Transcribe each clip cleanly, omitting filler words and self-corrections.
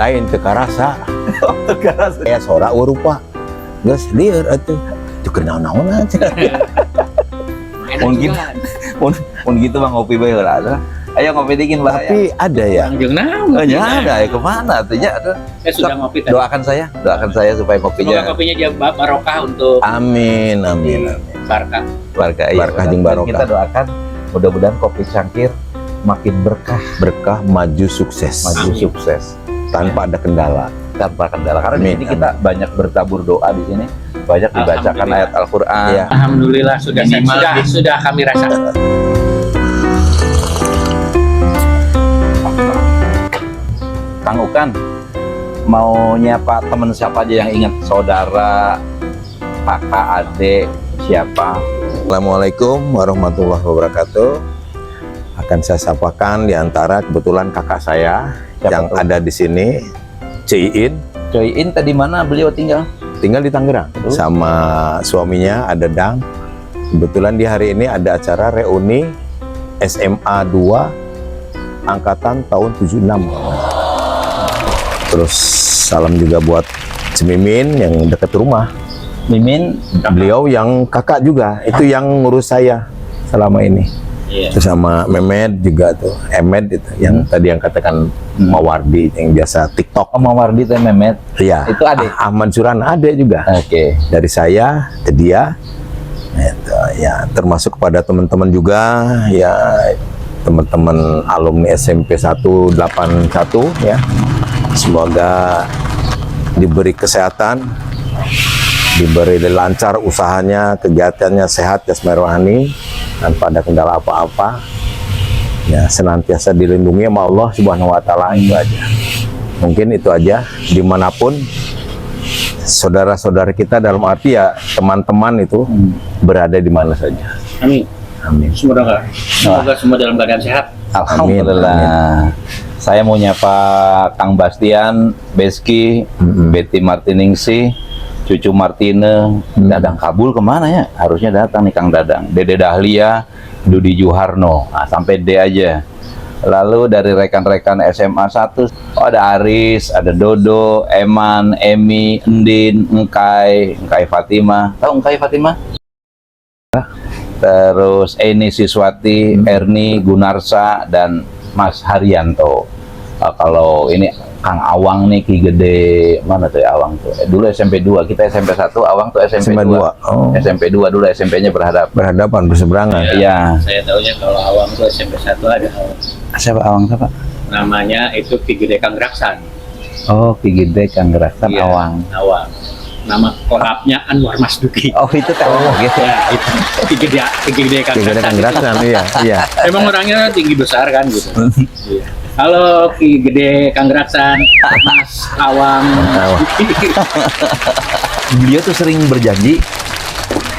lain teka rasa. Teka rasa. Kayak sorak rupa. Geus lieur atuh. Teu keur naon-naon aja. Mun gitu Bang ngopi bae heula. Ayo ngopi dingin Bang. Tapi ada ya. Lanjut Ada ya kemana tuh ya? Saya sudah ngopi tadi. Doakan saya supaya Semoga kopinya kopinya dia barokah untuk Amin. Barkah. barkah. Barkah jeung barokah. Kita doakan mudah-mudahan kopi Cangkir makin berkah, Maju sukses. maju sukses Tanpa ada kendala. tanpa kendala. Karena di Amin, sini kita banyak bertabur doa di sini, banyak dibacakan Alhamdulillah. ayat Al-Qur'an. Iya. Alhamdulillah sudah kami rasakan. Kang Ukan mau nyapa temen siapa aja yang ingat, saudara, kakak, adik, siapa? Assalamualaikum warahmatullahi wabarakatuh. Akan saya sapakan di antara kebetulan kakak saya Siapa yang tuh? ada di sini, Ciin, Coyin tadi mana beliau tinggal? tinggal di Tangerang sama suaminya ada Dang. Kebetulan di hari ini ada acara reuni SMA 2 angkatan tahun 76. Terus salam juga buat Cemimin yang dekat rumah. Mimin, Beliau yang kakak juga, itu yang ngurus saya selama ini. Iya. Terus sama Mehmet juga tuh, Emed itu yang tadi yang katakan Mawardi yang biasa TikTok. Om Mawardi teh Mehmet. Iya. Itu adik? Ahmad Surana ada juga. Oke. Dari saya ke dia. Itu, ya termasuk kepada teman-teman juga ya, teman-teman alumni SMP 181 ya. Semoga diberi kesehatan, diberi lancar usahanya, kegiatannya sehat jasmani rohani, tanpa ada kendala apa-apa. Ya, senantiasa dilindungi sama Allah Subhanahu wa taala, itu aja. Mungkin itu aja, dimanapun saudara-saudara kita, dalam arti ya teman-teman itu berada di mana saja. Amin. Amin. Semoga semua dalam keadaan sehat. Alhamdulillah. Saya mau nyapa Kang Bastian, Beski, Betty Martiningsi, Cucu Martine, Dadang Kabul kemana ya? Harusnya datang nih Kang Dadang. Dede Dahlia, Dudi Juharno. Nah, sampai D aja. Lalu dari rekan-rekan SMA 1, ada Aris, ada Dodo, Eman, Emi, Endin, Engkai Fatima. Tahu Engkai Fatima? Terus Eni Siswati, Erni Gunarsa, dan Mas Haryanto. Kalau ini Kang Awang nih, Ki Gede, mana tuh ya Awang tuh? Dulu SMP 2, kita SMP 1, Awang tuh SMP 2. Oh. SMP 2 dulu, SMP-nya Berhadapan, berseberangan. Iya. Saya tahunya kalau Awang itu SMP 1 ada Siapa Awang siapa? namanya itu Ki Gede Kang Raksan. Oh, Ki Gede Kang Gerakan Iya, Awang. Awang. Nama korapnya Anwar Masduki. Oh, itu Awang gitu. Ya, itu Ki Gede Kang Tiga Raksan. gerakan, iya, iya. Emang orangnya tinggi besar kan gitu. Iya. Halo Ki Gede Kang Raksan, Mas Awang. Beliau tuh sering berjanji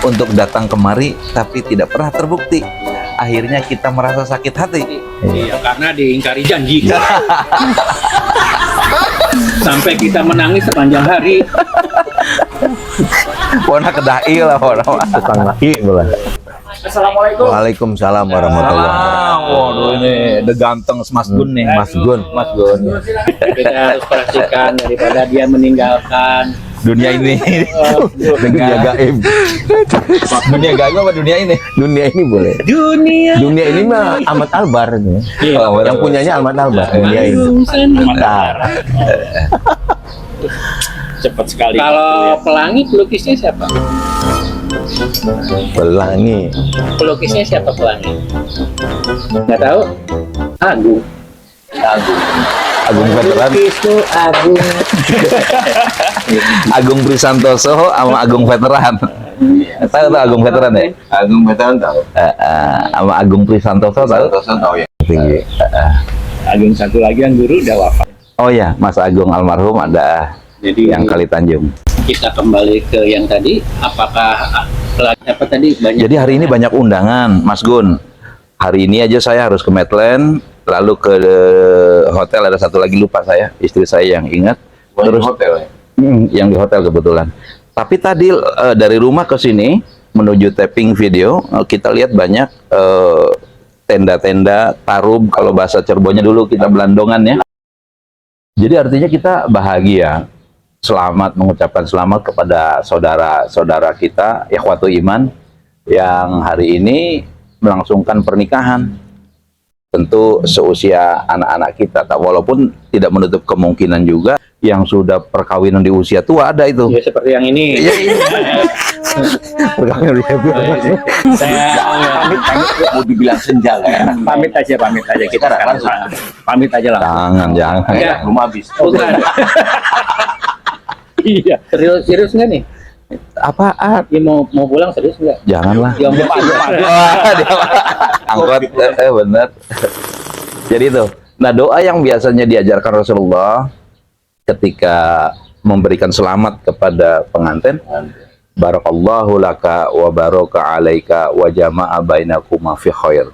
untuk datang kemari, tapi tidak pernah terbukti. Akhirnya kita merasa sakit hati. Iya, karena diingkari janji. Sampai kita menangis sepanjang hari. Pona kedai lah, pona. Tukang laki boleh. Assalamualaikum. Waalaikumsalam warahmatullahi wabarakatuh. Waduh, ini the ganteng Mas Gun nih. Mas Gun. Mas Gun. Kita harus perhatikan daripada dia meninggalkan Dunia ini. Dunia gaib. Dunia gaib apa dunia ini? Dunia ini boleh. dunia. Dunia ini mah Ahmad Albar nih. Iya, Yang punyanya Ahmad Albar. Dunia ini. Nah, Cepat sekali. Kalau pelangi pelukisnya siapa? Pelangi. Pelukisnya siapa pelangi? Nggak tahu. Agung. Agung Veteran. Pelukis tuh Agung. Agung Prisantoso sama Agung Veteran. Tahu tuh Agung Veteran ya? Agung Veteran tahu. Sama Agung Prisantoso tahu? Tahu ya. Tinggi. Agung satu lagi yang guru udah wafat. Oh ya, Mas Agung almarhum ada Jadi yang Kali Tanjung. kita kembali ke yang tadi. Apakah apa tadi banyak? Jadi hari ini banyak undangan, Mas Gun. Hari ini aja saya harus ke Medland, lalu ke hotel, ada satu lagi lupa saya, istri saya yang ingat. Terus hotel ya. yang di hotel kebetulan. Tapi tadi dari rumah ke sini menuju tapping video, kita lihat banyak tenda-tenda tarub, kalau bahasa Cirebonnya dulu kita belandongan ya. Jadi artinya kita bahagia, selamat, mengucapkan selamat kepada saudara-saudara kita, ikhwatu iman, yang hari ini melangsungkan pernikahan. Tentu seusia anak-anak kita, walaupun tidak menutup kemungkinan juga yang sudah perkawinan di usia tua ada itu. Ya seperti yang ini. Perkawinan di usia tua. Saya pamit Mau dibilang senja ya? pamit aja kita sekarang pamit aja lah. Jangan. Ya. Belum habis. Bukan. Iya. Serius nggak nih? Apaan? Dia mau pulang serius nggak? Janganlah. Dia mau pamit. Angkot, bener. Jadi itu. Nah, doa yang biasanya diajarkan Rasulullah ketika memberikan selamat kepada pengantin, barakallahu laka wa baraka alaika wa jama'a bainakuma fi khair.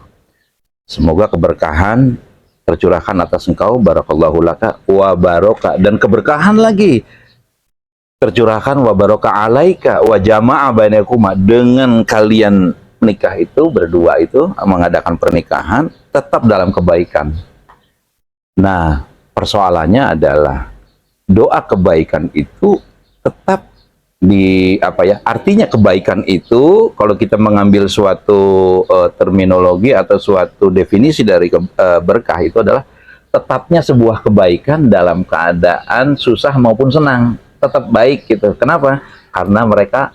Semoga keberkahan tercurahkan atas engkau, barakallahu laka wa baraka, dan keberkahan lagi tercurahkan wa baraka alaika wa jama'a bainakuma, dengan kalian menikah itu berdua itu mengadakan pernikahan tetap dalam kebaikan. Nah, persoalannya adalah doa kebaikan itu tetap artinya kebaikan itu kalau kita mengambil suatu terminologi atau suatu definisi dari berkah itu adalah tetapnya sebuah kebaikan dalam keadaan susah maupun senang, tetap baik gitu. Kenapa? Karena mereka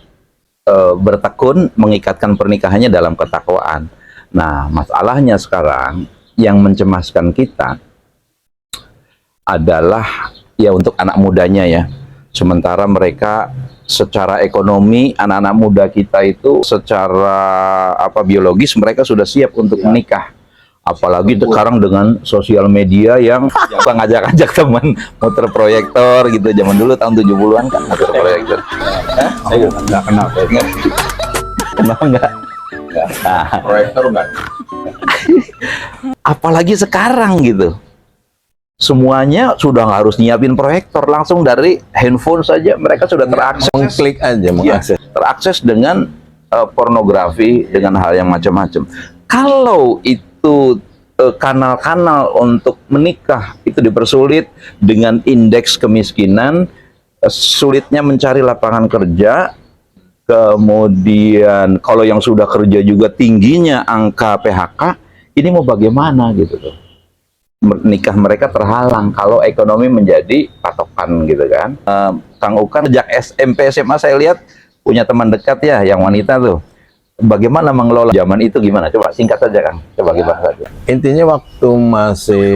bertekun mengikatkan pernikahannya dalam ketakwaan. Nah, masalahnya sekarang yang mencemaskan kita adalah ya untuk anak mudanya ya. Sementara mereka secara ekonomi, anak-anak muda kita itu secara biologis mereka sudah siap untuk menikah. Apalagi sekarang dengan sosial media yang ngajak-ngajak teman muter proyektor gitu. Zaman dulu tahun 70-an kan muter proyektor. Saya nggak kenal. Kenal nggak? Nah, Proyektor nggak? apalagi sekarang gitu. Semuanya sudah nggak harus nyiapin proyektor, langsung dari handphone saja mereka sudah terakses. Mengklik aja, mengakses. Terakses dengan pornografi, dengan hal yang macam-macam. Kalau itu kanal-kanal untuk menikah itu dipersulit dengan indeks kemiskinan, sulitnya mencari lapangan kerja, kemudian kalau yang sudah kerja juga tingginya angka PHK, ini mau bagaimana gitu tuh. Nikah mereka terhalang kalau ekonomi menjadi patokan gitu kan. Kang Ukan sejak SMP SMA saya lihat punya teman dekat ya yang wanita tuh. Bagaimana mengelola zaman itu gimana? Coba singkat saja Kang. Coba gimana saja. Intinya waktu masih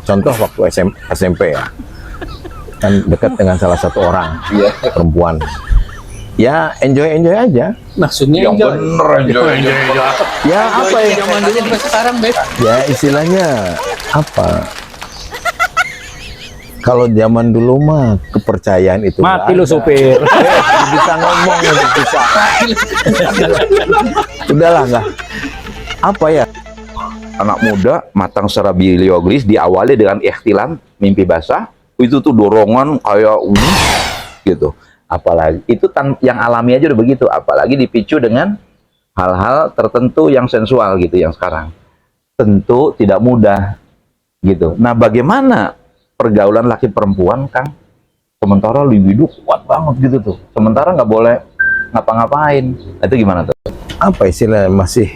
contoh waktu SMP ya, kan dekat dengan salah satu orang perempuan. Ya enjoy aja. Maksudnya Yang bener enjoy. Ya apa ya? zaman dulu ke sekarang beb. Ya istilahnya apa? Kalau zaman dulu mah kepercayaan itu Mati nggak lu ada. supir. Bisa ngomong itu bisa. Udahlah nggak. Apa ya? Anak muda matang secara biologis diawali dengan ikhtilam, mimpi basah. Itu tuh dorongan kayak gitu. Apalagi itu yang alami aja udah begitu, apalagi dipicu dengan hal-hal tertentu yang sensual gitu yang sekarang. Tentu tidak mudah gitu. Nah, bagaimana pergaulan laki perempuan, Kang? Sementara libido kuat banget gitu tuh. Sementara nggak boleh ngapa-ngapain. Nah, itu gimana tuh? Apa istilahnya masih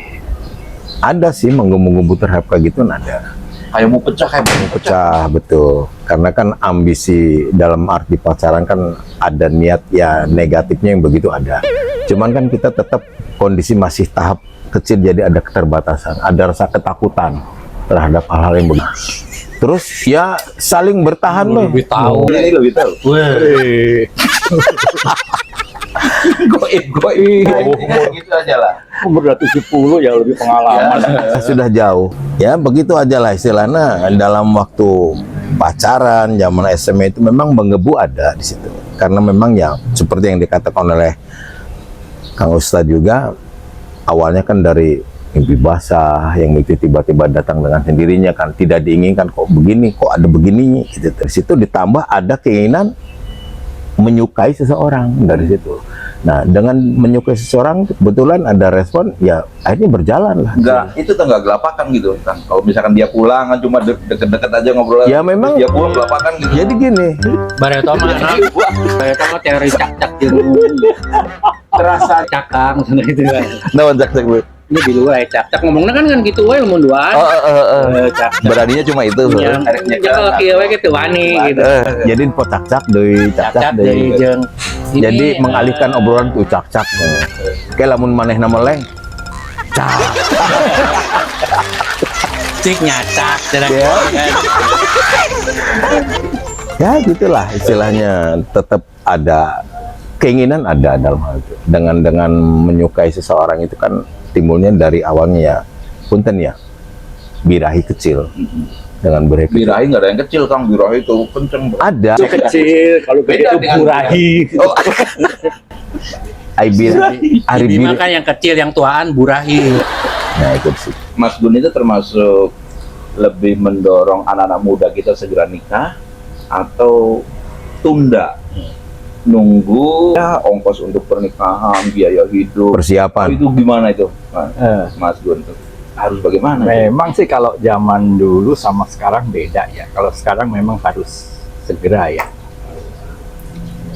ada sih menggebu-gebu terhadap kayak gitu ada. Kayak mau pecah, Pecah betul, karena kan ambisi dalam arti pacaran kan ada niat ya negatifnya yang begitu ada, cuman kan kita tetap kondisi masih tahap kecil jadi ada keterbatasan, ada rasa ketakutan terhadap hal-hal yang begitu, terus ya saling bertahan loh. Lebih tahu. Ini lebih tahu. Goib. Gitu aja lah. Umur 70 ya lebih pengalaman. Sudah jauh ya begitu aja lah istilahnya. Dalam waktu pacaran zaman SMA itu memang menggebu ada di situ, karena memang ya seperti yang dikatakan oleh Kang Ustadz juga, awalnya kan dari mimpi basah yang itu tiba-tiba datang dengan sendirinya kan, tidak diinginkan, kok begini, kok ada begini gitu. Dari situ ditambah ada keinginan menyukai seseorang dari situ. Nah, dengan menyukai seseorang kebetulan ada respon, ya akhirnya berjalan lah. Enggak, itu tuh enggak gelapakan gitu kan. Kalau misalkan dia pulang kan cuma deket-deket aja ngobrol. Ya, memang. Terus dia pulang gelapakan gitu. Jadi gini, Bareta mah teori cak-cak jeung Terasa cakang sana itu kan. nawan cak gue. Ini di luar cak-cak ngomongnya kan gitu we lamun duaan. Cak. Beraninya cuma itu. Yang kalau kieu we gitu wani gitu. Jadi pocak-cak deui, Cak-cak cak-cak dari deui. jeung Jadi mengalihkan obrolan tuh cak-cak. Kayak lamun manehna meleng. Cak. cik nyacak cenah Ya. kan. Ya gitulah istilahnya, tetap ada keinginan ada dalam hal itu. Dengan menyukai seseorang itu kan timbulnya dari awalnya ya punten ya birahi kecil. Dengan birahi kecil. birahi nggak ada yang kecil, Kang. Birahi itu kenceng. Ada. Kecil kalau Beda beda itu dengan burahi. Oh, Ai birahi. Ari Ini birahi. mah kan yang kecil yang tuaan burahi. Nah itu sih. Mas Gun itu termasuk lebih mendorong anak-anak muda kita segera nikah atau tunda nunggu ya, ongkos untuk pernikahan, biaya hidup. Persiapan. Itu gimana itu, Mas Gun? Harus bagaimana? Memang sih kalau zaman dulu sama sekarang beda ya. Kalau sekarang memang harus segera ya.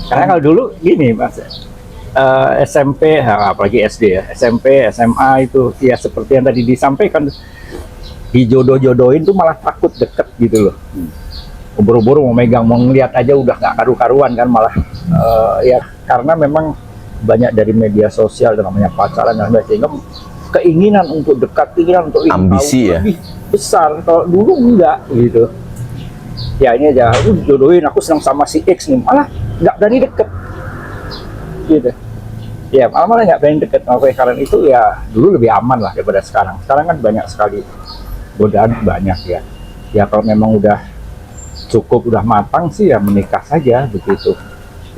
Karena kalau dulu gini Mas, SMP, apalagi SD ya, SMP, SMA itu ya seperti yang tadi disampaikan, dijodoh-jodohin tuh malah takut deket gitu loh. Buru-buru mau megang, mau ngeliat aja udah nggak karu-karuan kan malah ya karena memang banyak dari media sosial dan namanya pacaran dan lain-lain, sehingga keinginan untuk dekat, keinginan untuk ingin Ambisi tahu ya? lebih besar. Kalau dulu enggak gitu. Ya ini aja, aku jodohin, aku senang sama si X nih, malah nggak berani deket gitu. Ya malah nggak berani deket. Makanya karena itu ya dulu lebih aman lah daripada sekarang. Sekarang kan banyak sekali godaan, banyak ya. Ya kalau memang udah cukup, udah matang sih ya menikah saja begitu.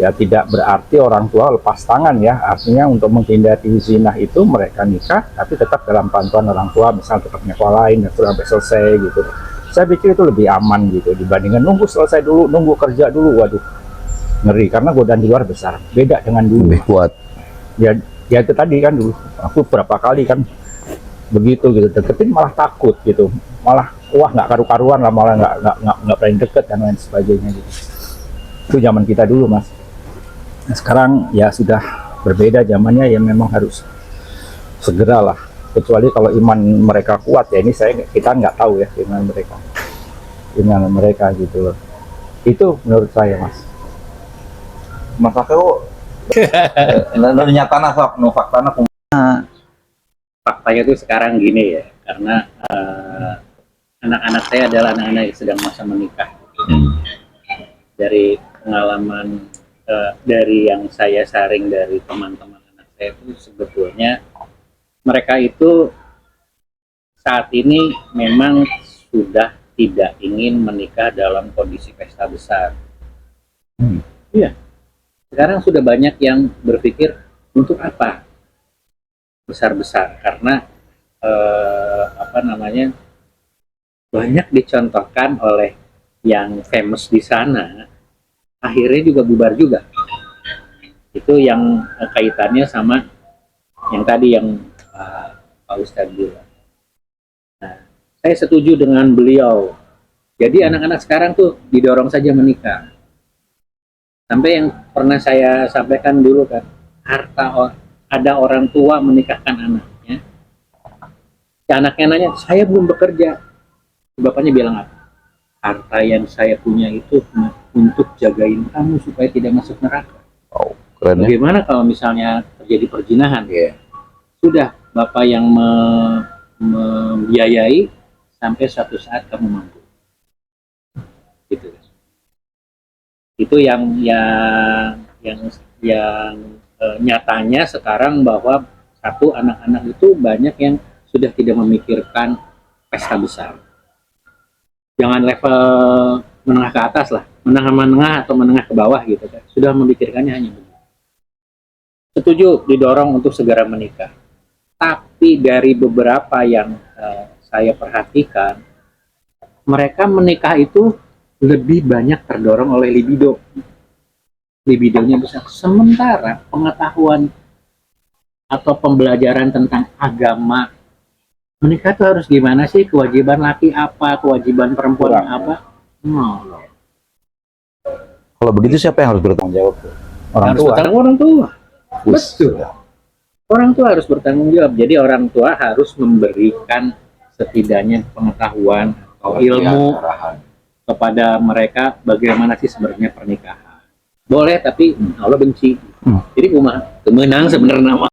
Ya tidak berarti orang tua lepas tangan ya. Artinya untuk menghindari zina itu mereka nikah, tapi tetap dalam pantauan orang tua, misalnya tetap nyekolah lain dan sampai selesai gitu. Saya pikir itu lebih aman gitu dibandingkan nunggu selesai dulu, nunggu kerja dulu. Waduh, ngeri karena godaan di luar besar. Beda dengan dulu. Lebih kuat. Ya itu tadi kan dulu aku berapa kali kan begitu gitu, deketin malah takut gitu, malah wah nggak karu-karuan lah, malah nggak berani deket dan lain sebagainya gitu. Itu zaman kita dulu Mas. Nah, sekarang ya sudah berbeda zamannya, ya memang harus segera lah, kecuali kalau iman mereka kuat ya. Ini kita nggak tahu ya iman mereka gitu loh. Itu menurut saya Mas. Mas Aku nyatana sok nu faktana Faktanya itu sekarang gini ya, karena anak-anak saya adalah anak-anak yang sedang masa menikah. Dari pengalaman dari yang saya saring dari teman-teman anak saya itu sebetulnya mereka itu saat ini memang sudah tidak ingin menikah dalam kondisi pesta besar. Iya. Sekarang sudah banyak yang berpikir untuk apa besar-besar, karena banyak dicontohkan oleh yang famous di sana, akhirnya juga bubar juga. Itu yang kaitannya sama yang tadi yang Pak Ustadz bilang. Nah, saya setuju dengan beliau. Jadi anak-anak sekarang tuh didorong saja menikah. Sampai yang pernah saya sampaikan dulu kan, ada orang tua menikahkan anaknya. Si anaknya nanya, saya belum bekerja. Bapaknya bilang apa? Harta yang saya punya itu untuk jagain kamu supaya tidak masuk neraka. Oh, keren ya. Bagaimana kalau misalnya terjadi perzinahan? ya. Sudah, Bapak yang membiayai sampai suatu saat kamu mampu. Gitu. Itu yang nyatanya sekarang, bahwa satu, anak-anak itu banyak yang sudah tidak memikirkan pesta besar. Jangan level menengah ke atas lah, menengah atau menengah ke bawah gitu kan. Sudah memikirkannya hanya begitu. Setuju didorong untuk segera menikah. Tapi dari beberapa yang saya perhatikan, mereka menikah itu lebih banyak terdorong oleh libido. libidonya besar. Sementara pengetahuan atau pembelajaran tentang agama menikah tuh harus gimana sih, kewajiban laki apa, kewajiban perempuan apa, Kalau begitu siapa yang harus bertanggung jawab? Orang harus tua. bertanggung orang tua. Wis. Betul. Orang tua harus bertanggung jawab. Jadi orang tua harus memberikan setidaknya pengetahuan atau ilmu kepada mereka bagaimana sih sebenarnya pernikahan. Boleh tapi Allah benci. Jadi kumaha teu meunang sebenarnya.